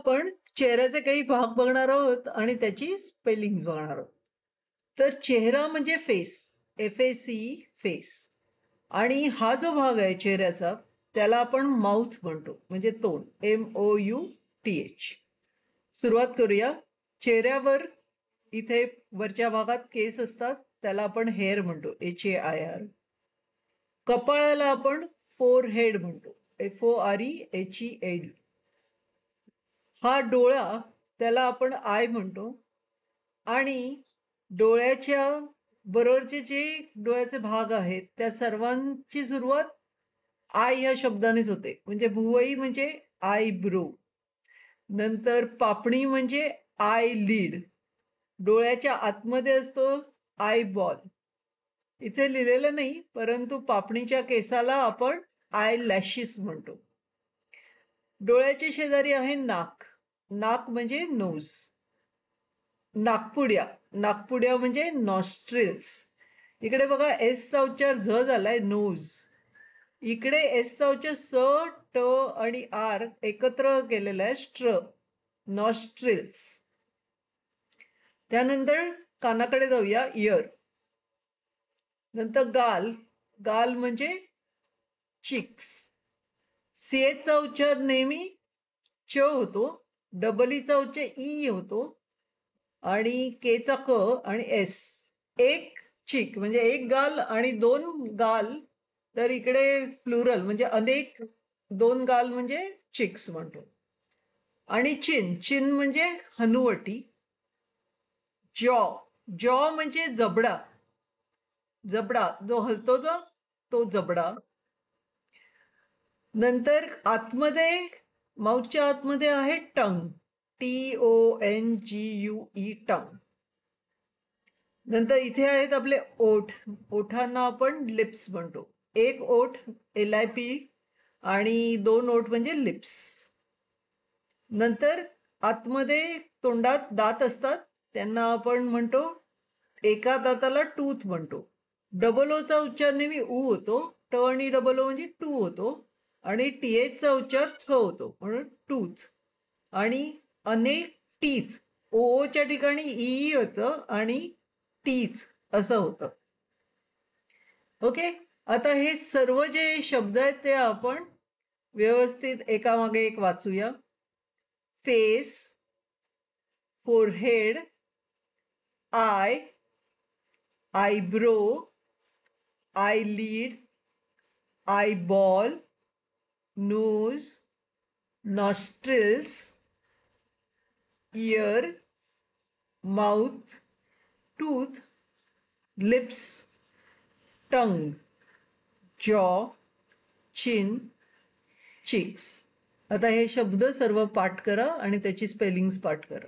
आपण चेहऱ्याचे काही भाग बघणार आहोत आणि त्याची स्पेलिंग्स बघणार आहोत. तर चेहरा म्हणजे फेस, FAC फेस. आणि हा जो भाग आहे चेहऱ्याचा त्याला आपण माउथ म्हणतो, म्हणजे तोंड, MOUTH. सुरुवात करूया. चेहऱ्यावर इथे वरच्या भागात केस असतात, त्याला आपण हेअर म्हणतो, HAIR. कपाळाला आपण फोरहेड म्हणतो, FOREHEAD. हा डोळा, त्याला आपण आय म्हणतो. आणि डोळ्याच्या बरोबरचे जे डोळ्याचे भाग आहेत त्या सर्वांची सुरुवात आय या शब्दानेच होते. म्हणजे भुवई म्हणजे आयब्रो, नंतर पापणी म्हणजे आय लीड, डोळ्याच्या आतमध्ये असतो आय बॉल. इथे लिहिलेलं नाही, परंतु पापणीच्या केसाला आपण आय लॅशिस म्हणतो. डोळ्याच्या शेजारी आहे नाक, नाक म्हणजे नोज. नाकपुड्या, नाकपुड्या म्हणजे नॉस्ट्रिल्स. इकडे बघा एसचा उच्चार झ झालाय, नोज. इकडे एसचा उच्चार स, ट आणि आर एकत्र केलेला आहे, स्ट्र, नॉस्ट्रिल्स. त्यानंतर कानाकडे जाऊया, इयर. नंतर गाल, गाल म्हणजे चिक्स. सीएचा उच्चार नेहमी च होतो, डबल ईचा उच्चार ई होतो, आणि केचा क आणि एस. एक चिक म्हणजे एक गाल आणि दोन गाल, तर इकडे प्लुरल म्हणजे अनेक, दोन गाल म्हणजे चिक्स म्हणतो. आणि चिन, चिन म्हणजे हनुवटी. जॉ, जॉ म्हणजे जबडा, जबडा जो हलतो तो जबडा. नंतर आतमध्ये, माउथच्या आतमध्ये आहे टंग, TONGUE, टंग. नंतर इथे आहेत आपले ओठ, ओठांना आपण लिप्स म्हणतो. एक ओठ LIP आणि दोन ओठ म्हणजे लिप्स. नंतर आतमध्ये तोंडात दात असतात, त्यांना आपण म्हणतो, एका दाताला टूथ म्हणतो. डबल ओचा उच्चार नेहमी उ होतो, ट आणि डबल ओ म्हणजे टू होतो, आणि THचा उच्चार थ होतो, म्हणून टूथ. आणि अनेक टीथ, ओच्या ठिकाणी ई होतं आणि टीथ असं होतं. ओके, आता हे सर्व जे शब्द आहेत ते आपण व्यवस्थित एकामागे एक वाचूया. Face, forehead, eye, eyebrow, eyelid, eyeball, nose, nostrils, ear, mouth, tooth, lips, tongue, jaw, chin, chicks. आता हे शब्द सर्व पाठ करा आणि त्याची स्पेलिंग्स पाठ करा.